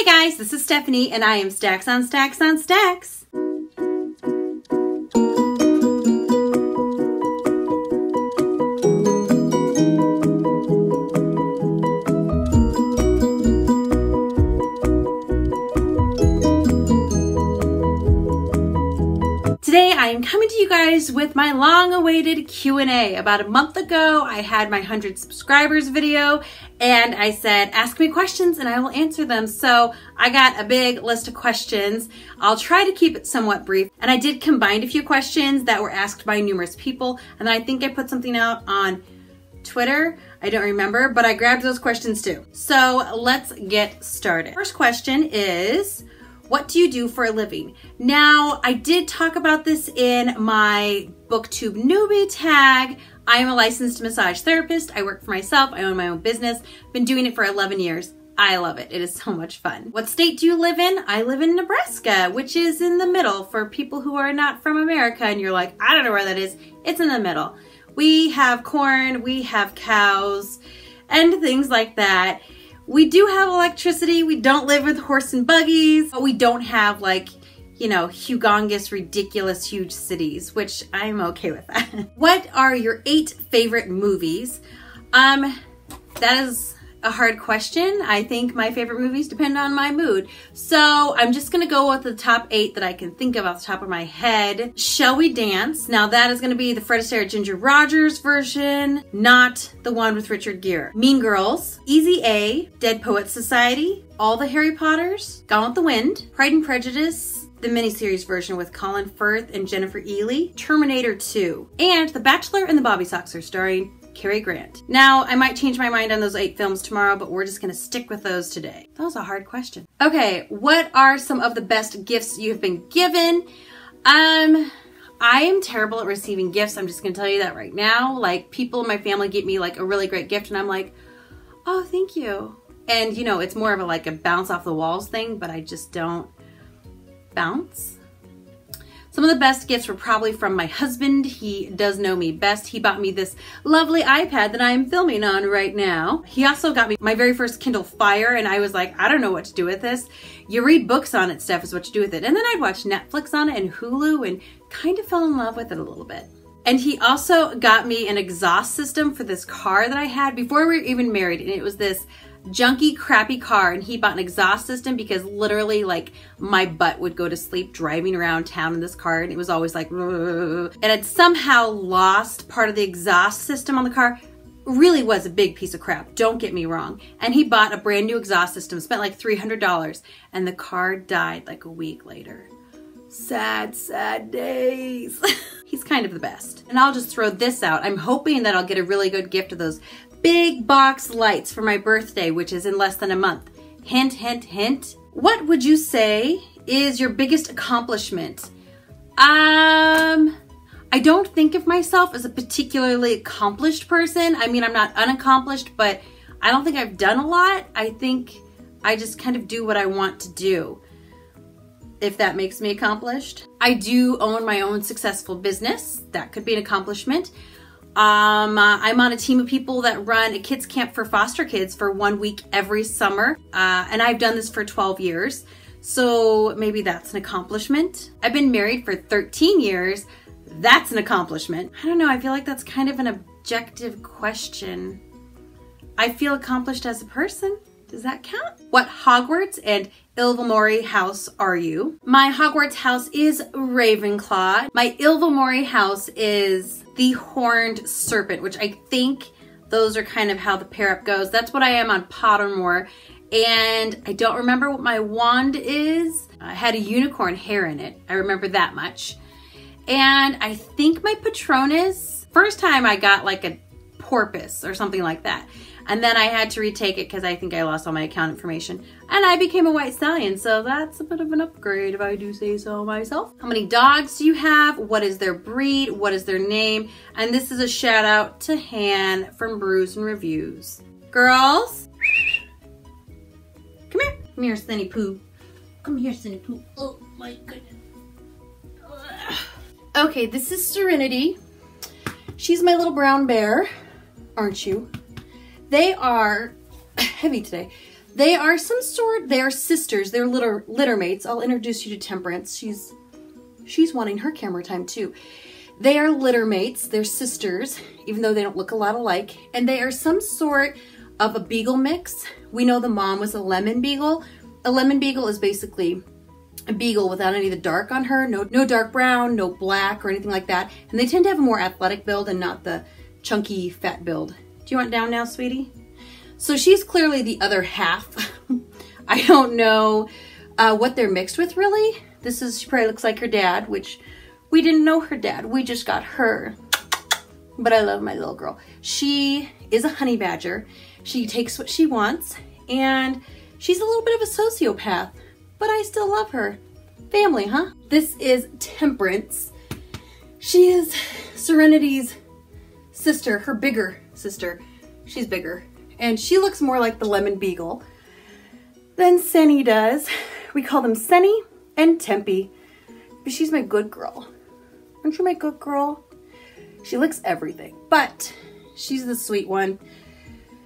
guys, this is Stephanie and I am Stacks on Stacks on Stacks. Today I am coming to you guys with my long-awaited Q&A. About a month ago, I had my 100 subscribers video and I said, ask me questions and I will answer them. So I got a big list of questions. I'll try to keep it somewhat brief. And I did combine a few questions that were asked by numerous people. And I think I put something out on Twitter. I don't remember, but I grabbed those questions too. So let's get started. First question is, what do you do for a living? Now, I did talk about this in my BookTube newbie tag. I am a licensed massage therapist. I work for myself. I own my own business. Been doing it for 11 years. I love it. It is so much fun. What state do you live in? I live in Nebraska, which is in the middle for people who are not from America and you're like, I don't know where that is. It's in the middle. We have corn, we have cows, and things like that. We do have electricity. We don't live with horse and buggies, but we don't have like, you know, humongous, ridiculous, huge cities, which I'm okay with that. What are your 8 favorite movies? That is a hard question. I think my favorite movies depend on my mood. So I'm just gonna go with the top 8 that I can think of off the top of my head. Shall We Dance? Now that is gonna be the Fred Astaire Ginger Rogers version, not the one with Richard Gere. Mean Girls, Easy A, Dead Poets Society, all the Harry Potters, Gone with the Wind, Pride and Prejudice, the miniseries version with Colin Firth and Jennifer Ely, Terminator 2, and The Bachelor and the Bobby Soxer starring Cary Grant. Now, I might change my mind on those 8 films tomorrow, but we're just gonna stick with those today. That was a hard question. Okay, what are some of the best gifts you have been given? I am terrible at receiving gifts. I'm just gonna tell you that right now. Like, people in my family get me like a really great gift and I'm like, oh, thank you. And you know, it's more of a like a bounce off the walls thing, but I just don't bounce. Some of the best gifts were probably from my husband. He does know me best. He bought me this lovely iPad that I am filming on right now. He also got me my very first Kindle Fire and I was like, I don't know what to do with this. You read books on it, Steph, is what you do with it. And then I'd watch Netflix on it and Hulu and kind of fell in love with it a little bit. And he also got me an exhaust system for this car that I had before we were even married. And it was this junky, crappy car, and he bought an exhaust system because literally like my butt would go to sleep driving around town in this car and it was always like, and it somehow lost part of the exhaust system on the car. Really was a big piece of crap, don't get me wrong. And he bought a brand new exhaust system, spent like $300, and the car died like a week later. Sad, sad days. He's kind of the best. And I'll just throw this out. I'm hoping that I'll get a really good gift of those big box lights for my birthday, which is in less than a month. Hint, hint, hint. What would you say is your biggest accomplishment? I don't think of myself as a particularly accomplished person. I mean, I'm not unaccomplished, but I don't think I've done a lot. I think I just kind of do what I want to do, if that makes me accomplished. I do own my own successful business. That could be an accomplishment. I'm on a team of people that run a kids camp for foster kids for 1 week every summer. And I've done this for 12 years. So maybe that's an accomplishment. I've been married for 13 years. That's an accomplishment. I don't know, I feel like that's kind of an objective question. I feel accomplished as a person. Does that count? What Hogwarts and Ilvermorny house are you? My Hogwarts house is Ravenclaw. My Ilvermorny house is the Horned Serpent, which I think those are kind of how the pair up goes. That's what I am on Pottermore. And I don't remember what my wand is. I had a unicorn hair in it. I remember that much. And I think my Patronus, first time I got like a porpoise or something like that. And then I had to retake it because I think I lost all my account information. And I became a white stallion, so that's a bit of an upgrade if I do say so myself. How many dogs do you have? What is their breed? What is their name? And this is a shout out to Han from Brews and Reviews. Girls, come here. Come here, Cinny Poo. Come here, Cinny Poo. Oh my goodness. Okay, this is Serenity. She's my little brown bear, aren't you? They are heavy today. They are they are sisters. They're litter mates. I'll introduce you to Temperance. She's wanting her camera time too. They are litter mates. They're sisters, even though they don't look a lot alike. And they are some sort of a beagle mix. We know the mom was a lemon beagle. A lemon beagle is basically a beagle without any of the dark on her. No dark brown, no black or anything like that. And they tend to have a more athletic build and not the chunky fat build. Do you want down now, sweetie? So she's clearly the other half. I don't know what they're mixed with really. She probably looks like her dad, which we didn't know her dad. We just got her. But I love my little girl. She is a honey badger. She takes what she wants, and she's a little bit of a sociopath, but I still love her. Family, huh? This is Temperance. She is Serenity's sister, her bigger sister. She's bigger. And she looks more like the lemon beagle than Senny does. We call them Senny and Tempe. But she's my good girl. Aren't you my good girl? She licks everything, but she's the sweet one.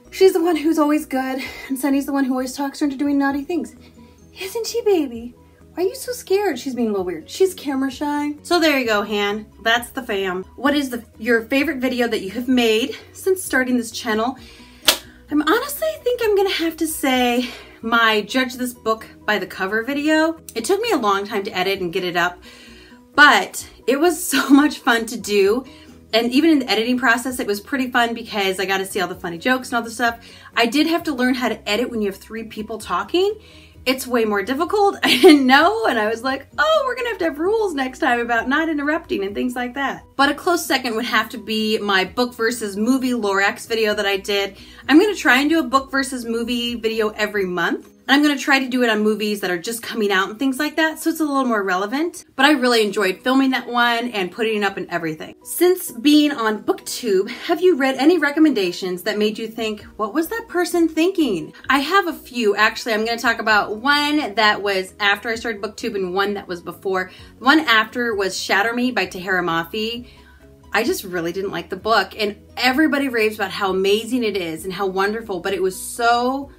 She's the one who's always good, and Senny's the one who always talks her into doing naughty things. Isn't she, baby? Why are you so scared? She's being a little weird. She's camera shy. So there you go, Han. That's the fam. What is your favorite video that you have made since starting this channel? I'm honestly think I'm gonna have to say my judge this book by the cover video. It took me a long time to edit and get it up, but it was so much fun to do. And even in the editing process, it was pretty fun because I got to see all the funny jokes and all the stuff. I did have to learn how to edit when you have 3 people talking. It's way more difficult. I didn't know, and I was like, oh, we're gonna have to have rules next time about not interrupting and things like that. But a close second would have to be my book versus movie Lorax video that I did. I'm gonna try and do a book versus movie video every month. And I'm gonna try to do it on movies that are just coming out and things like that, so it's a little more relevant. But I really enjoyed filming that one and putting it up and everything. Since being on BookTube, have you read any recommendations that made you think, what was that person thinking? I have a few. Actually, I'm gonna talk about one that was after I started BookTube and one that was before. The one after was Shatter Me by Tahira Mafi. I just really didn't like the book, and everybody raves about how amazing it is and how wonderful, but it was so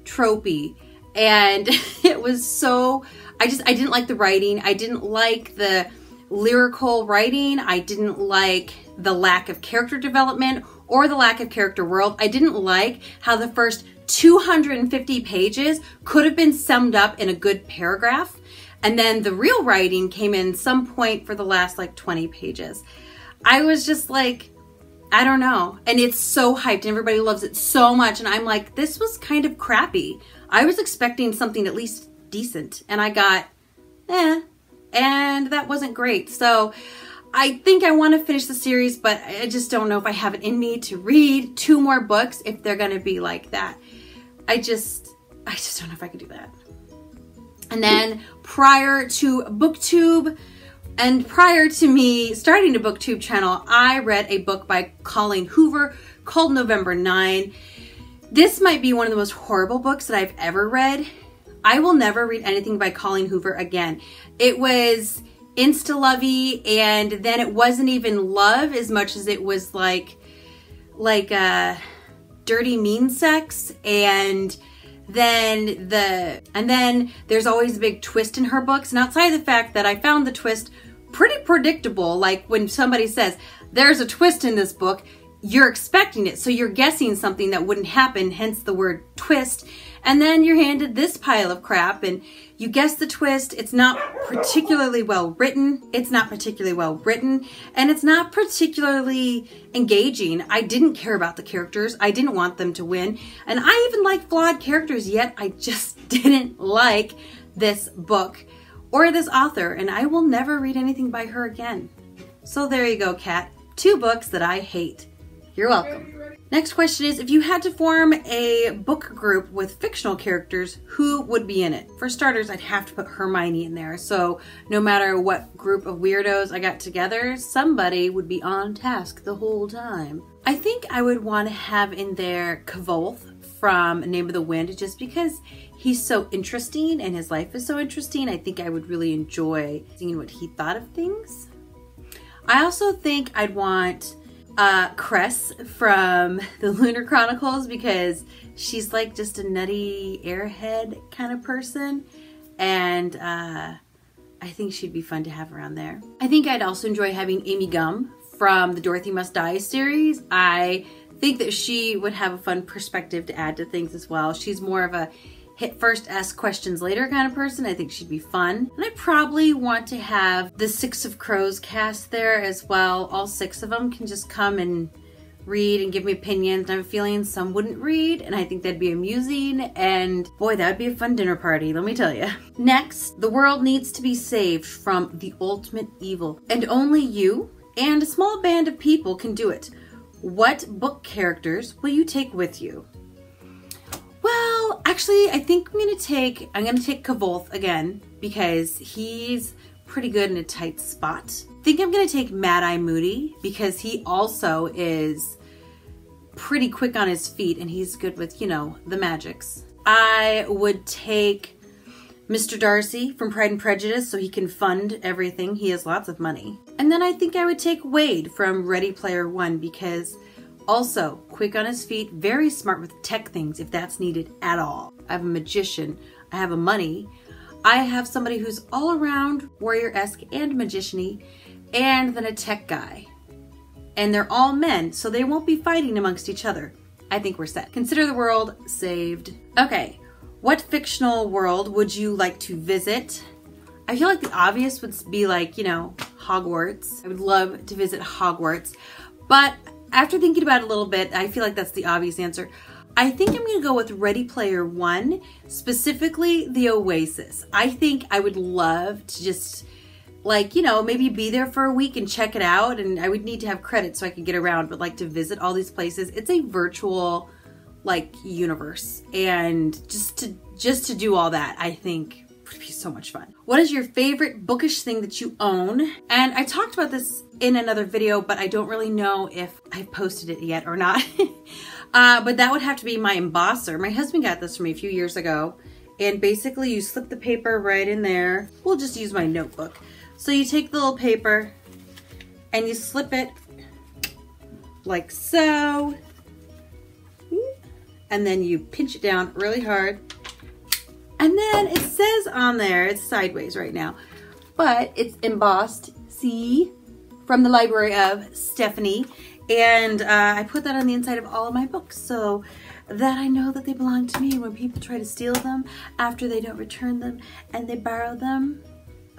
tropey. And it was so, I didn't like the writing. I didn't like the lyrical writing. I didn't like the lack of character development or the lack of character world. I didn't like how the first 250 pages could have been summed up in a good paragraph. And then the real writing came in some point for the last like 20 pages. I was just like, I don't know. And it's so hyped and everybody loves it so much. And I'm like, this was kind of crappy. I was expecting something at least decent and I got, and that wasn't great. So I think I want to finish the series, but I just don't know if I have it in me to read 2 more books if they're going to be like that. I just don't know if I could do that. And then prior to BookTube, and prior to me starting a BookTube channel, I read a book by Colleen Hoover called November 9. This might be one of the most horrible books that I've ever read. I will never read anything by Colleen Hoover again. It was insta-lovey, and then it wasn't even love as much as it was like dirty mean sex, and then there's always a big twist in her books. And outside of the fact that I found the twist pretty predictable, like when somebody says there's a twist in this book, you're expecting it, so you're guessing something that wouldn't happen, hence the word twist. And then you're handed this pile of crap and you guess the twist. It's not particularly well written. It's not particularly well written, and it's not particularly engaging. I didn't care about the characters. I didn't want them to win. And I even like flawed characters, yet I just didn't like this book or this author, and I will never read anything by her again. So there you go, Kat. 2 books that I hate. You're welcome. Next question is, if you had to form a book group with fictional characters, who would be in it? For starters, I'd have to put Hermione in there. So no matter what group of weirdos I got together, somebody would be on task the whole time. I think I would want to have in there Kvolth from Name of the Wind, just because he's so interesting and his life is so interesting. I think I would really enjoy seeing what he thought of things. I also think I'd want Cress from the Lunar Chronicles, because She's like just a nutty airhead kind of person. And I think she'd be fun to have around there. I think I'd also enjoy having Amy Gum from the Dorothy Must Die series. I think that she would have a fun perspective to add to things as well. She's more of a hit first, ask questions later kind of person. I think she'd be fun. And I probably want to have the Six of Crows cast there as well. All 6 of them can just come and read and give me opinions. I have a feeling some wouldn't read, and I think that'd be amusing, and boy, that'd be a fun dinner party, let me tell you. Next, the world needs to be saved from the ultimate evil, and only you and a small band of people can do it. What book characters will you take with you? Well, actually, I think I'm gonna take Kvolth again, because he's pretty good in a tight spot. I think I'm gonna take Mad Eye Moody, because he also is pretty quick on his feet and he's good with, you know, the magics. I would take Mr. Darcy from Pride and Prejudice so he can fund everything. He has lots of money. And then I think I would take Wade from Ready Player One, because also quick on his feet, very smart with tech things if that's needed at all. I have a magician, I have a money, I have somebody who's all around warrior-esque and magician-y, and then a tech guy. And they're all men, so they won't be fighting amongst each other. I think we're set. Consider the world saved. Okay, what fictional world would you like to visit? I feel like the obvious would be like, you know, Hogwarts. I would love to visit Hogwarts, but after thinking about it a little bit, I feel like that's the obvious answer. I think I'm gonna go with Ready Player One, specifically the Oasis. I think I would love to just, like, you know, maybe be there for a week and check it out, and I would need to have credit so I could get around, but like to visit all these places. It's a virtual, like, universe, and just to do all that, I think would be so much fun. What is your favorite bookish thing that you own? And I talked about this in another video, but I don't really know if I posted it yet or not. But that would have to be my embosser. My husband got this for me a few years ago, and basically you slip the paper right in there. We'll just use my notebook. So you take the little paper and you slip it like so, and then you pinch it down really hard. And then it says on there, it's sideways right now, but it's embossed, see, from the Library of Stephanie. And I put that on the inside of all of my books so that I know that they belong to me. When people try to steal them after they don't return them and they borrow them,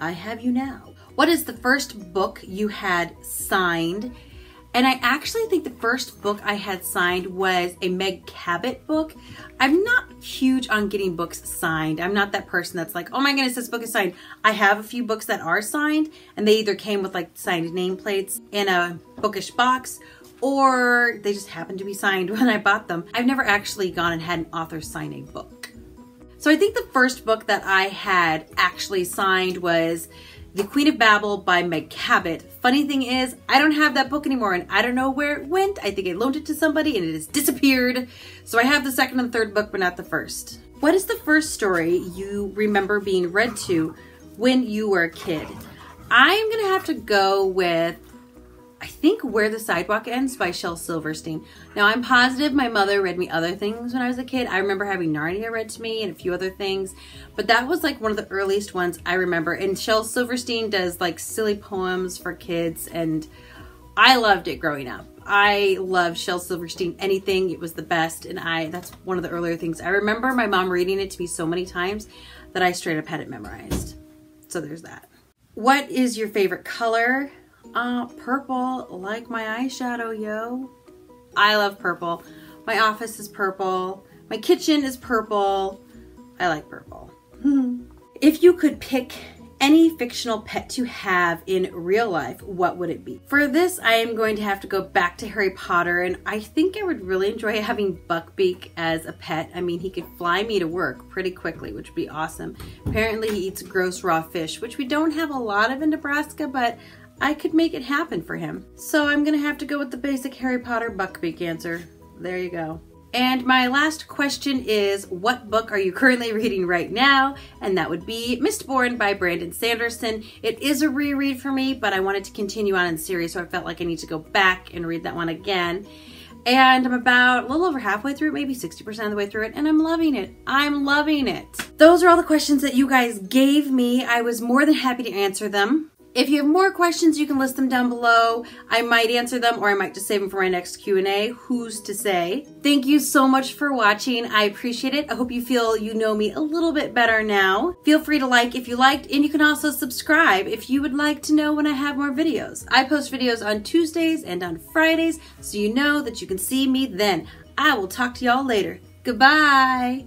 I have you now. What is the first book you had signed? And I actually think the first book I had signed was a Meg Cabot book. I'm not huge on getting books signed. I'm not that person that's like, oh my goodness, this book is signed. I have a few books that are signed, and they either came with like signed nameplates in a bookish box, or they just happened to be signed when I bought them. I've never actually gone and had an author sign a book. So I think the first book that I had actually signed was The Queen of Babel by Meg Cabot. Funny thing is, I don't have that book anymore, and I don't know where it went. I think I loaned it to somebody and it has disappeared. So I have the second and third book, but not the first. What is the first story you remember being read to when you were a kid? I'm gonna have to go with, I think, Where the Sidewalk Ends by Shel Silverstein. Now, I'm positive my mother read me other things when I was a kid. I remember having Narnia read to me and a few other things, but that was like one of the earliest ones I remember. And Shel Silverstein does like silly poems for kids, and I loved it growing up. I love Shel Silverstein, anything. It was the best, and that's one of the earlier things. I remember my mom reading it to me so many times that I straight up had it memorized. So there's that. What is your favorite color? Purple, like my eyeshadow, yo. I love purple. My office is purple. My kitchen is purple. I like purple. If you could pick any fictional pet to have in real life, what would it be? For this, I am going to have to go back to Harry Potter, and I think I would really enjoy having Buckbeak as a pet. I mean, he could fly me to work pretty quickly, which would be awesome. Apparently, he eats gross raw fish, which we don't have a lot of in Nebraska, but I could make it happen for him. So I'm gonna have to go with the basic Harry Potter Buckbeak answer. There you go. And my last question is, what book are you currently reading right now? And that would be Mistborn by Brandon Sanderson. It is a reread for me, but I wanted to continue on in series, so I felt like I need to go back and read that one again. And I'm about a little over halfway through it, maybe 60% of the way through it, and I'm loving it. I'm loving it. Those are all the questions that you guys gave me. I was more than happy to answer them. If you have more questions, you can list them down below. I might answer them, or I might just save them for my next Q&A. Who's to say? Thank you so much for watching. I appreciate it. I hope you feel you know me a little bit better now. Feel free to like if you liked, and you can also subscribe if you would like to know when I have more videos. I post videos on Tuesdays and on Fridays, so you know that you can see me then. I will talk to y'all later. Goodbye.